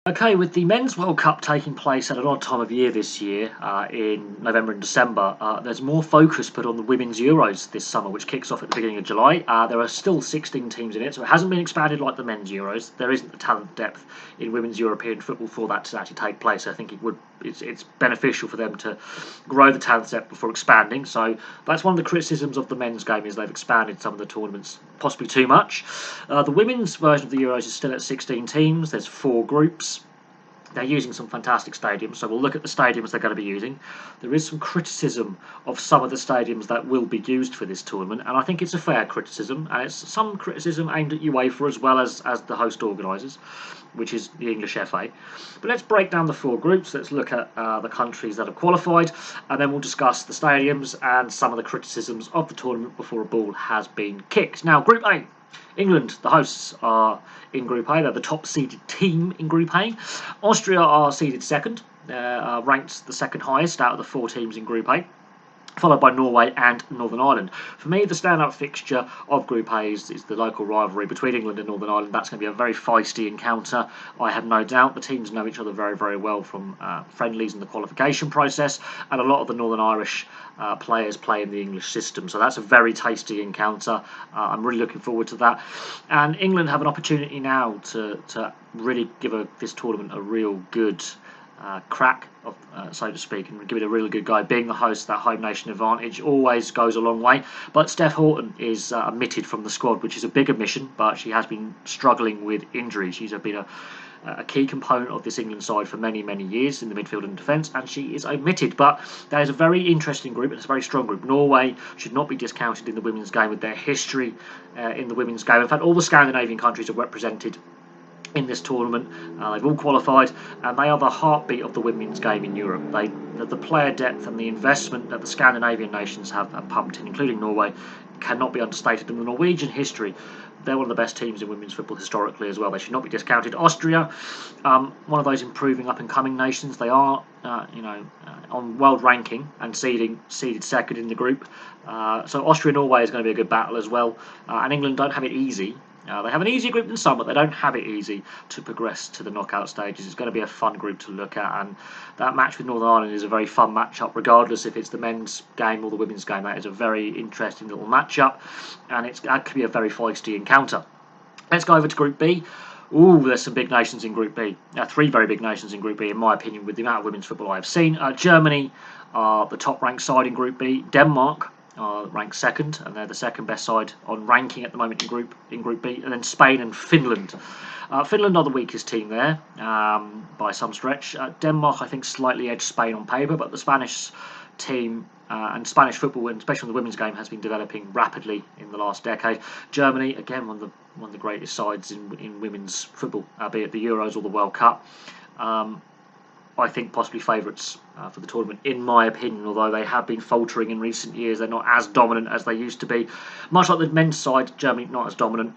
Okay, with the Men's World Cup taking place at an odd time of year this year, in November and December, there's more focus put on the Women's Euros this summer, which kicks off at the beginning of July. There are still 16 teams in it, so it hasn't been expanded like the Men's Euros. There isn't the talent depth in women's European football for that to actually take place. I think it's beneficial for them to grow the talent depth before expanding. So that's one of the criticisms of the men's game, is they've expanded some of the tournaments possibly too much. The women's version of the Euros is still at 16 teams. There's 4 groups. They're using some fantastic stadiums, so we'll look at the stadiums they're going to be using. There is some criticism of some of the stadiums that will be used for this tournament, and I think it's a fair criticism, and it's some criticism aimed at UEFA as well as the host organisers, which is the English FA. But let's break down the 4 groups. Let's look at the countries that have qualified, and then we'll discuss the stadiums and some of the criticisms of the tournament before a ball has been kicked. Now, Group A. England, the hosts, are in Group A. They're the top seeded team in Group A. Austria are seeded second. They're ranked the second highest out of the 4 teams in Group A, followed by Norway and Northern Ireland. For me, the standout fixture of Group A is the local rivalry between England and Northern Ireland. That's going to be a very feisty encounter. I have no doubt the teams know each other very, very well from friendlies and the qualification process, and a lot of the Northern Irish players play in the English system. So that's a very tasty encounter. I'm really looking forward to that. And England have an opportunity now to really give this tournament a real good crack, so to speak, and give it a really good go. Being the host, that home nation advantage always goes a long way. But Steph Houghton is omitted from the squad, which is a big omission, but she has been struggling with injuries. She's been a key component of this England side for many, many years in the midfield and defence, and she is omitted. But that is a very interesting group, and it's a very strong group. Norway should not be discounted in the women's game with their history in the women's game. In fact, all the Scandinavian countries are represented in this tournament. They've all qualified, and they are the heartbeat of the women's game in Europe. The player depth and the investment that the Scandinavian nations have pumped in, including Norway, cannot be understated. In the Norwegian history, they're one of the best teams in women's football historically as well. They should not be discounted. Austria, one of those improving up-and-coming nations. They are, on world ranking and seeded second in the group. So Austria-Norway is going to be a good battle as well. And England don't have it easy. They have an easier group than some, but they don't have it easy to progress to the knockout stages. It's going to be a fun group to look at, and that match with Northern Ireland is a very fun matchup, regardless if it's the men's game or the women's game. That is a very interesting little matchup, and that could be a very feisty encounter. Let's go over to Group B. Ooh, there's some big nations in Group B. 3 very big nations in Group B, in my opinion, with the amount of women's football I have seen. Germany are the top-ranked side in Group B. Denmark are ranked second, and they're the second best side on ranking at the moment in Group B. And then Spain and Finland. Finland are the weakest team there by some stretch. Denmark, I think, slightly edged Spain on paper, but the Spanish team and Spanish football, and especially the women's game, has been developing rapidly in the last decade. Germany, again, one of the greatest sides in women's football, be it the Euros or the World Cup. I think possibly favourites for the tournament, in my opinion, although they have been faltering in recent years. They're not as dominant as they used to be. Much like the men's side, Germany not as dominant.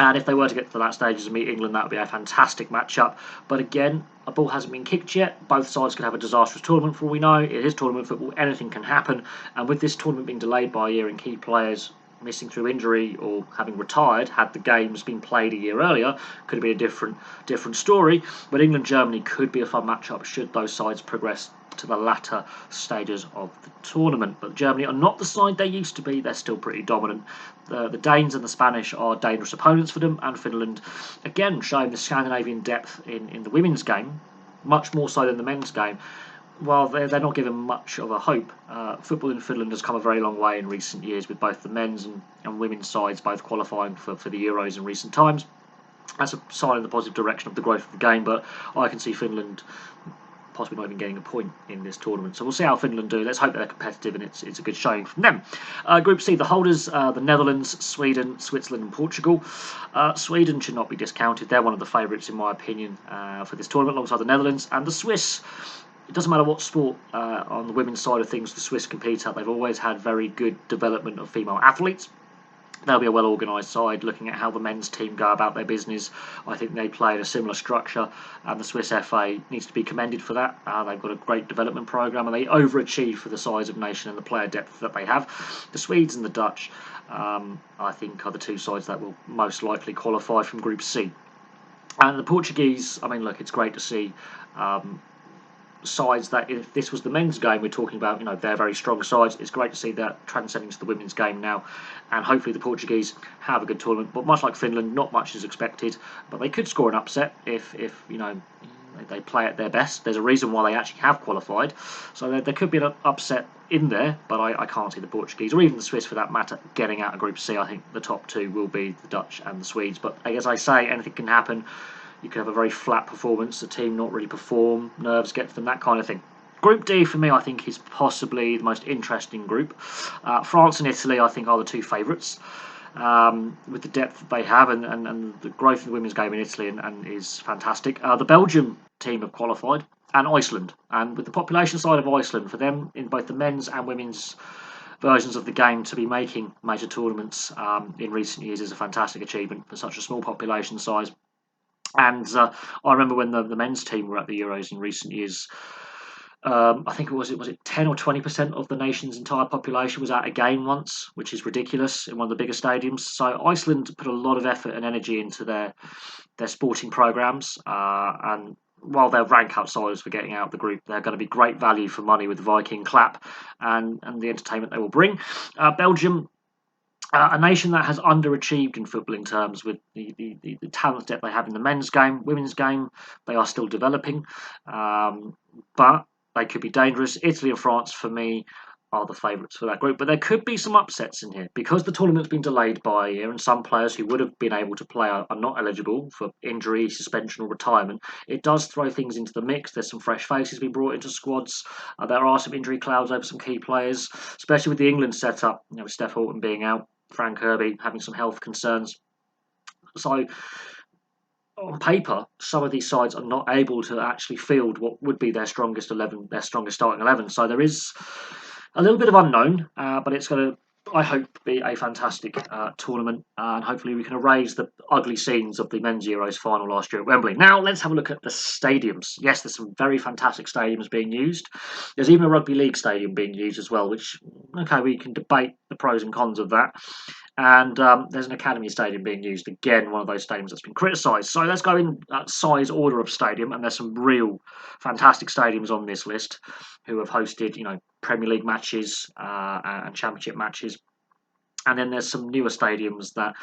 And if they were to get to that stage and meet England, that would be a fantastic matchup. But again, a ball hasn't been kicked yet. Both sides could have a disastrous tournament for all we know. It is tournament football, anything can happen. And with this tournament being delayed by a year and key players missing through injury or having retired, had the games been played a year earlier, could have been a different story. But England-Germany could be a fun matchup should those sides progress to the latter stages of the tournament. But Germany are not the side they used to be. They're still pretty dominant. The Danes and the Spanish are dangerous opponents for them, and Finland, again, showing the Scandinavian depth in the women's game, much more so than the men's game. While they're not given much of a hope, football in Finland has come a very long way in recent years, with both the men's and women's sides both qualifying for the Euros in recent times. That's a sign in the positive direction of the growth of the game, but I can see Finland possibly not even getting a point in this tournament. So we'll see how Finland do. Let's hope they're competitive, and it's a good showing from them. Group C, the holders, the Netherlands, Sweden, Switzerland and Portugal. Sweden should not be discounted. They're one of the favourites, in my opinion, for this tournament, alongside the Netherlands. And the Swiss, it doesn't matter what sport on the women's side of things the Swiss compete at, they've always had very good development of female athletes. They'll be a well-organised side. Looking at how the men's team go about their business, I think they play in a similar structure, and the Swiss FA needs to be commended for that. They've got a great development programme, and they overachieve for the size of nation and the player depth that they have. The Swedes and the Dutch, I think, are the 2 sides that will most likely qualify from Group C. And the Portuguese, I mean, look, it's great to see sides that, if this was the men's game we're talking about, they're very strong sides. It's great to see that transcending to the women's game now, and hopefully the Portuguese have a good tournament. But much like Finland, not much is expected, but they could score an upset if they play at their best. There's a reason why they actually have qualified, so there could be an upset in there, but I can't see the Portuguese, or even the Swiss for that matter, getting out of Group C. I think the top two will be the Dutch and the Swedes, but as I say, anything can happen. You could have a very flat performance, the team not really perform, nerves get to them, that kind of thing. Group D for me, I think, is possibly the most interesting group. France and Italy, I think, are the two favourites. With the depth that they have and the growth of the women's game in Italy and is fantastic. The Belgium team have qualified, and Iceland. And with the population side of Iceland, for them, in both the men's and women's versions of the game, to be making major tournaments in recent years is a fantastic achievement for such a small population size. And I remember when the men's team were at the Euros in recent years. I think was it 10 or 20% of the nation's entire population was at a game once, which is ridiculous in one of the bigger stadiums. So Iceland put a lot of effort and energy into their sporting programmes, and while they'll rank outsiders for getting out of the group, they're going to be great value for money with the Viking clap and the entertainment they will bring. Belgium. A nation that has underachieved in footballing terms with the talent depth they have in the men's game. Women's game, they are still developing, but they could be dangerous. Italy and France, for me, are the favourites for that group. But there could be some upsets in here. Because the tournament's been delayed by a year and some players who would have been able to play are not eligible for injury, suspension or retirement, it does throw things into the mix. There's some fresh faces being brought into squads. There are some injury clouds over some key players, especially with the England setup, with Steph Houghton being out, Frank Kirby having some health concerns. So, on paper, some of these sides are not able to actually field what would be their strongest 11, their strongest starting 11. So there is a little bit of unknown, but it's going to, I hope, be a fantastic tournament, and hopefully we can erase the ugly scenes of the men's Euros final last year at Wembley. Now let's have a look at the stadiums. Yes, there's some very fantastic stadiums being used. There's even a rugby league stadium being used as well, which, okay, we can debate the pros and cons of that. And there's an academy stadium being used, again, one of those stadiums that's been criticised. So let's go in size order of stadium, and there's some real fantastic stadiums on this list who have hosted, Premier League matches and Championship matches. And then there's some newer stadiums that,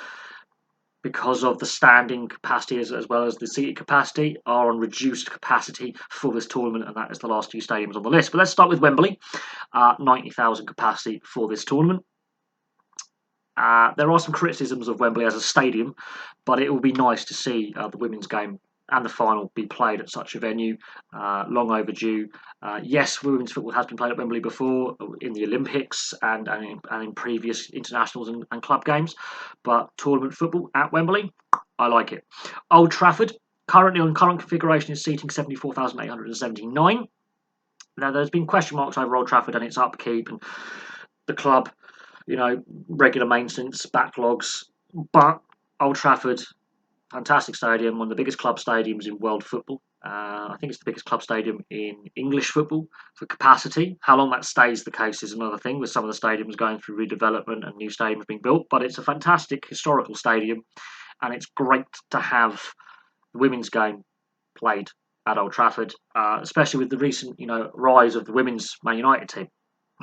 because of the standing capacity as well as the seating capacity, are on reduced capacity for this tournament, and that is the last two stadiums on the list. But let's start with Wembley, 90,000 capacity for this tournament. There are some criticisms of Wembley as a stadium, but it will be nice to see the women's game and the final be played at such a venue. Long overdue. Yes, women's football has been played at Wembley before in the Olympics and in previous internationals and club games, but tournament football at Wembley, I like it. Old Trafford, currently on current configuration, is seating 74,879. Now, there's been question marks over Old Trafford and its upkeep and the club, regular maintenance, backlogs, but Old Trafford, fantastic stadium, one of the biggest club stadiums in world football. I think it's the biggest club stadium in English football for capacity. How long that stays the case is another thing, with some of the stadiums going through redevelopment and new stadiums being built, but it's a fantastic historical stadium, and it's great to have the women's game played at Old Trafford, especially with the recent, rise of the women's Man United team.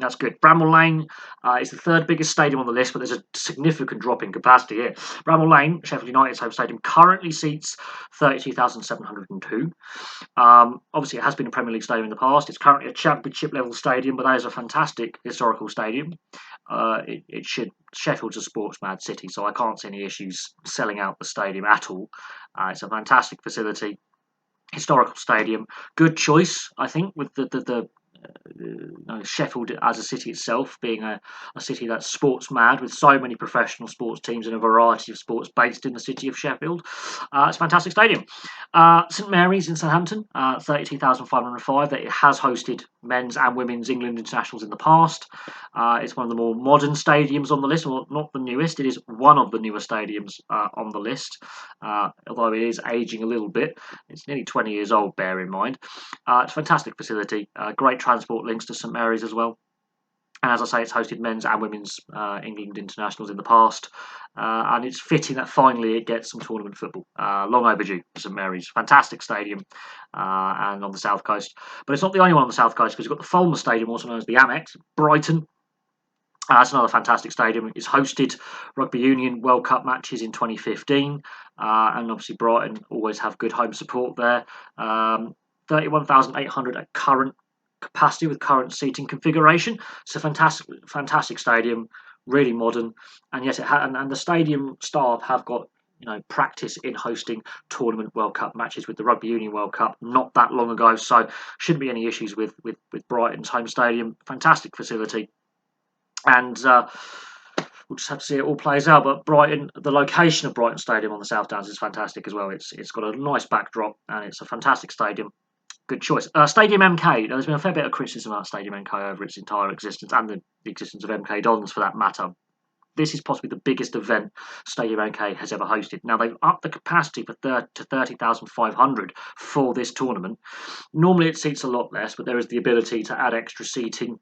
That's good. Bramall Lane is the third biggest stadium on the list, but there's a significant drop in capacity here. Bramall Lane, Sheffield United's home stadium, currently seats 32,702. Obviously, it has been a Premier League stadium in the past. It's currently a Championship level stadium, but that is a fantastic historical stadium. Sheffield's a sports mad city, so I can't see any issues selling out the stadium at all. It's a fantastic facility, historical stadium. Good choice, I think, with the Sheffield as a city itself being a city that's sports mad, with so many professional sports teams and a variety of sports based in the city of Sheffield. It's a fantastic stadium. St Mary's in Southampton, 32,505. That it has hosted men's and women's England internationals in the past. It's one of the more modern stadiums on the list, well, not the newest. It is one of the newer stadiums on the list, although it is aging a little bit. It's nearly 20 years old, bear in mind. It's a fantastic facility, great transport links to St Mary's as well. And as I say, it's hosted men's and women's England internationals in the past. And it's fitting that finally it gets some tournament football. Long overdue for St Mary's. Fantastic stadium and on the south coast. But it's not the only one on the south coast, because you've got the Fulmer Stadium, also known as the Amex, Brighton. That's another fantastic stadium. It's hosted Rugby Union World Cup matches in 2015. And obviously Brighton always have good home support there. 31,800 at current capacity with current seating configuration. It's a fantastic stadium, really modern, and yes, and the stadium staff have got practice in hosting tournament World Cup matches with the Rugby Union World Cup not that long ago, so shouldn't be any issues with Brighton's home stadium. Fantastic facility, and we'll just have to see it all plays out. But Brighton, the location of Brighton Stadium on the South Downs is fantastic as well. It's got a nice backdrop and it's a fantastic stadium. Good choice. Stadium MK. There's been a fair bit of criticism about Stadium MK over its entire existence, and the existence of MK Dons for that matter. This is possibly the biggest event Stadium MK has ever hosted. Now, they've upped the capacity to 30,500 for this tournament. Normally it seats a lot less, but there is the ability to add extra seating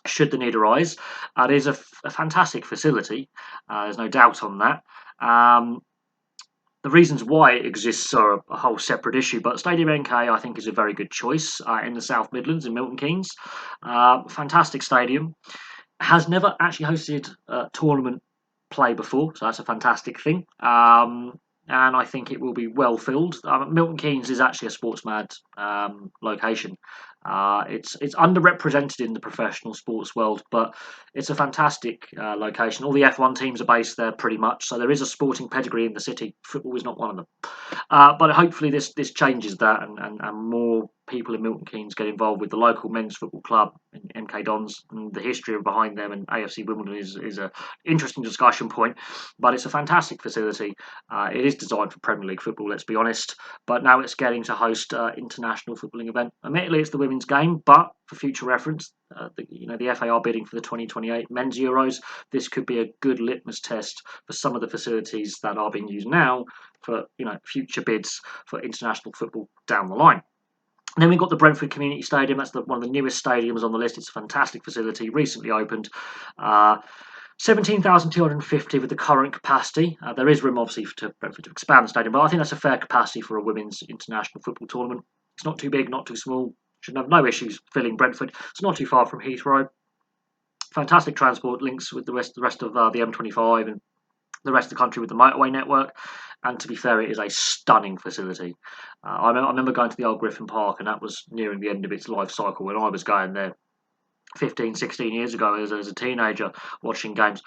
should the need arise. It is a fantastic facility. There's no doubt on that. The reasons why it exists are a whole separate issue, but Stadium MK I think is a very good choice in the South Midlands in Milton Keynes. Fantastic stadium. Has never actually hosted tournament play before, so that's a fantastic thing. And I think it will be well filled. Milton Keynes is actually a sports mad location. It's underrepresented in the professional sports world, but it's a fantastic location. All the F1 teams are based there pretty much, so there is a sporting pedigree in the city. Football is not one of them. But hopefully this changes that, and more people in Milton Keynes get involved with the local men's football club, MK Dons, and the history behind them, and AFC Wimbledon is an interesting discussion point. But it's a fantastic facility. It is designed for Premier League football, let's be honest, but now it's getting to host international footballing event. Admittedly, it's the women's game, but for future reference, the FA are bidding for the 2028 men's Euros. This could be a good litmus test for some of the facilities that are being used now for future bids for international football down the line. And then we've got the Brentford Community Stadium. That's one of the newest stadiums on the list. It's a fantastic facility, recently opened. 17,250 with the current capacity. There is room, obviously, for Brentford to expand the stadium, but I think that's a fair capacity for a women's international football tournament. It's not too big, not too small. Should have no issues filling Brentford. It's not too far from Heathrow. Fantastic transport links with the rest of the M25 and the rest of the country with the motorway network. And to be fair, it is a stunning facility. I remember going to the old Griffin Park, and that was nearing the end of its life cycle when I was going there 15, 16 years ago as a teenager watching games.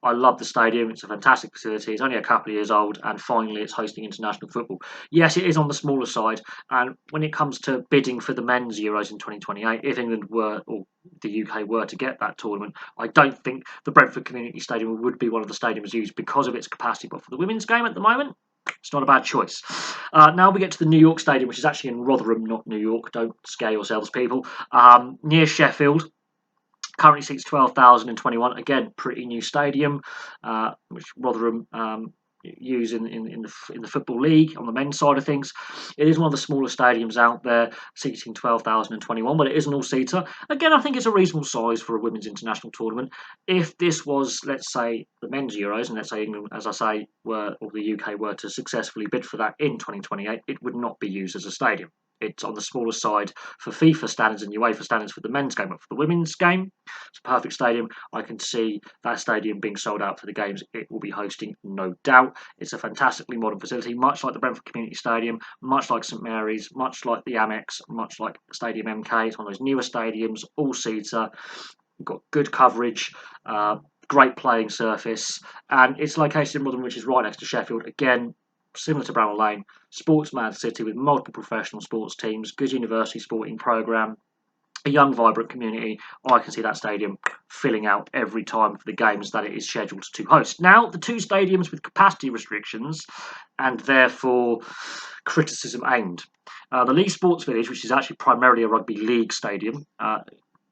I love the stadium. It's a fantastic facility. It's only a couple of years old, and finally it's hosting international football. Yes, it is on the smaller side, and when it comes to bidding for the men's Euros in 2028, if England or the UK were to get that tournament, I don't think the Brentford Community Stadium would be one of the stadiums used because of its capacity. But for the women's game at the moment, it's not a bad choice. Now we get to the New York Stadium, which is actually in Rotherham, not New York. Don't scare yourselves, people. Near Sheffield. Currently seats 12,021. Again, pretty new stadium, which Rotherham use in the Football League on the men's side of things. It is one of the smaller stadiums out there, seating 12,021, but it is an all-seater. Again, I think it's a reasonable size for a women's international tournament. If this was, let's say, the men's Euros, and let's say England, as I say, or the UK were to successfully bid for that in 2028, it would not be used as a stadium. It's on the smaller side for FIFA standards and UEFA standards for the men's game, but for the women's game, it's a perfect stadium. I can see that stadium being sold out for the games it will be hosting, no doubt. It's a fantastically modern facility, much like the Brentford Community Stadium, much like St Mary's, much like the Amex, much like Stadium MK. It's one of those newer stadiums, all-seater. We've got good coverage, great playing surface, and it's located in Rotherham, which is right next to Sheffield. Again, similar to Bramall Lane, sports mad city with multiple professional sports teams, good university sporting programme, a young, vibrant community. I can see that stadium filling out every time for the games that it is scheduled to host. Now, the two stadiums with capacity restrictions and therefore criticism aimed. The Leigh Sports Village, which is actually primarily a rugby league stadium,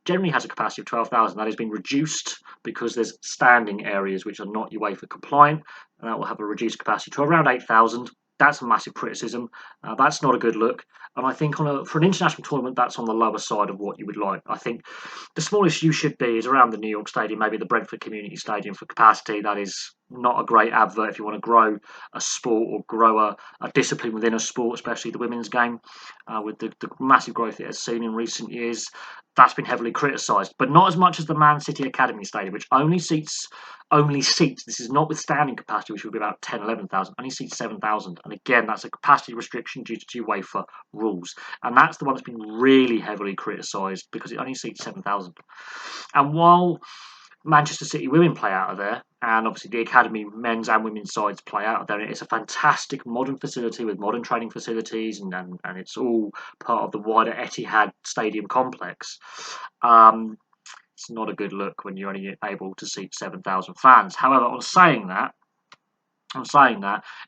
generally has a capacity of 12,000. That has been reduced because there's standing areas which are not UEFA compliant, and that will have a reduced capacity to around 8,000. That's a massive criticism. That's not a good look. And I think for an international tournament, that's on the lower side of what you would like. I think the smallest you should be is around the New York Stadium, maybe the Brentford Community Stadium for capacity. That is not a great advert if you want to grow a sport or grow a discipline within a sport, especially the women's game. With the massive growth it has seen in recent years, that's been heavily criticised, but not as much as the Man City Academy Stadium, which only seats, this is notwithstanding capacity, which would be about 10, 11,000, only seats 7,000. And again, that's a capacity restriction due to UEFA rules. And that's the one that's been really heavily criticised because it only seats 7,000. And while Manchester City women play out of there, and obviously the academy men's and women's sides play out of there. It's a fantastic modern facility with modern training facilities, and it's all part of the wider Etihad Stadium complex. It's not a good look when you're only able to seat 7,000 fans. However, on saying that,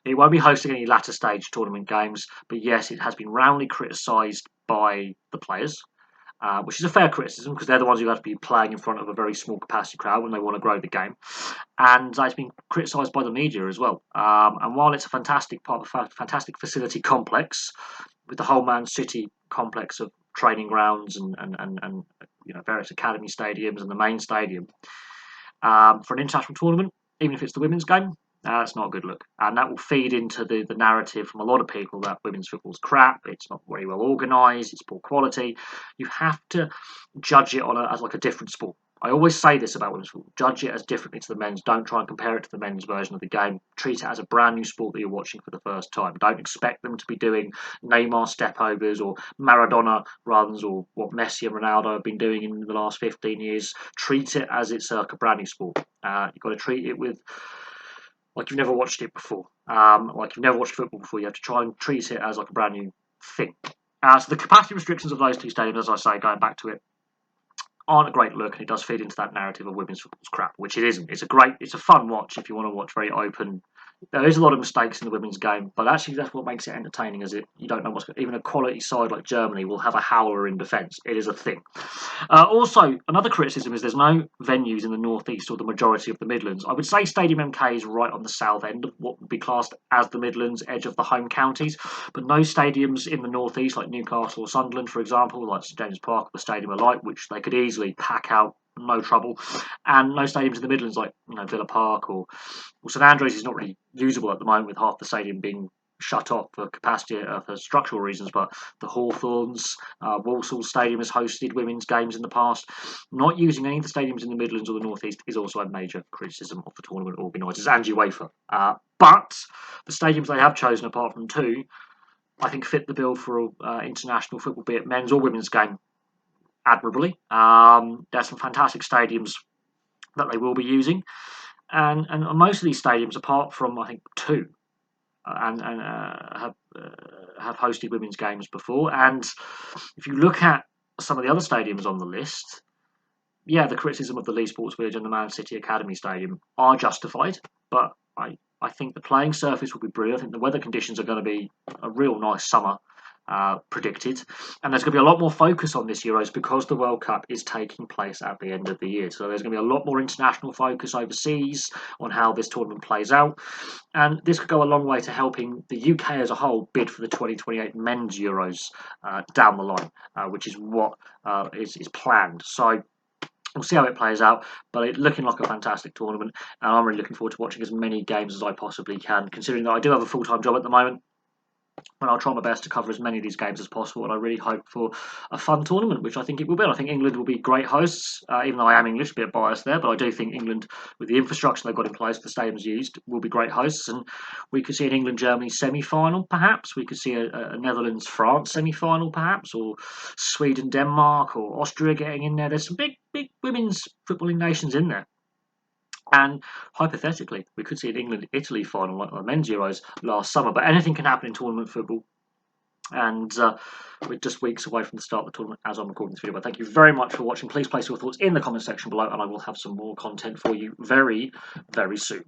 it won't be hosting any latter stage tournament games, but yes, it has been roundly criticised by the players. Which is a fair criticism because they're the ones who have to be playing in front of a very small capacity crowd when they want to grow the game. And it's been criticised by the media as well. And while it's a fantastic part of a fantastic facility complex, with the whole Man City complex of training grounds and various academy stadiums and the main stadium, for an international tournament, even if it's the women's game, that's not a good look. And that will feed into the narrative from a lot of people that women's football's crap, it's not very well organised, it's poor quality. You have to judge it as like a different sport. I always say this about women's football. Judge it as differently to the men's. Don't try and compare it to the men's version of the game. Treat it as a brand new sport that you're watching for the first time. Don't expect them to be doing Neymar step-overs or Maradona runs or what Messi and Ronaldo have been doing in the last 15 years. Treat it as it's a brand new sport. You've got to treat it like you've never watched it before. Like you've never watched football before. You have to try and treat it as like a brand new thing. So the capacity restrictions of those two stadiums, as I say, going back to it, aren't a great look, and it does feed into that narrative of women's football's crap, which it isn't. It's a fun watch if you want to watch very open. There is a lot of mistakes in the women's game, but actually that's what makes it entertaining. You don't know even a quality side like Germany will have a howler in defence. It is a thing. Also, another criticism is there's no venues in the northeast or the majority of the Midlands. I would say Stadium MK is right on the south end of what would be classed as the Midlands, edge of the home counties, but no stadiums in the northeast like Newcastle or Sunderland, for example, like St James Park or the Stadium of Light, which they could easily pack out. No trouble, and no stadiums in the Midlands like Villa Park or St Andrews is not really usable at the moment with half the stadium being shut off for capacity for structural reasons. But the Hawthorns, Walsall Stadium has hosted women's games in the past. Not using any of the stadiums in the Midlands or the North East is also a major criticism of the tournament organisers and UEFA. But the stadiums they have chosen, apart from two, I think fit the bill for international football, be it men's or women's game, admirably. There's some fantastic stadiums that they will be using, and most of these stadiums, apart from I think two, have hosted women's games before. And if you look at some of the other stadiums on the list, yeah, the criticism of the Leigh Sports Village and the Man City Academy Stadium are justified, but I think the playing surface will be brilliant. I think the weather conditions are going to be a real nice summer. Predicted, and there's going to be a lot more focus on this Euros because the World Cup is taking place at the end of the year. So there's going to be a lot more international focus overseas on how this tournament plays out, and this could go a long way to helping the UK as a whole bid for the 2028 men's Euros down the line, which is what is planned. So we'll see how it plays out, but it's looking like a fantastic tournament, and I'm really looking forward to watching as many games as I possibly can, considering that I do have a full-time job at the moment. And I'll try my best to cover as many of these games as possible, and I really hope for a fun tournament, which I think it will be. I think England will be great hosts, even though I am English, a bit biased there, but I do think England, with the infrastructure they've got in place, the stadiums used, will be great hosts, and we could see an England-Germany semi-final, perhaps. We could see a Netherlands-France semi-final, perhaps, or Sweden-Denmark, or Austria getting in there. There's some big women's footballing nations in there. And hypothetically, we could see an England-Italy final like the men's Euros last summer. But anything can happen in tournament football. And we're just weeks away from the start of the tournament as I'm recording this video. But thank you very much for watching. Please place your thoughts in the comment section below, and I will have some more content for you very, very soon.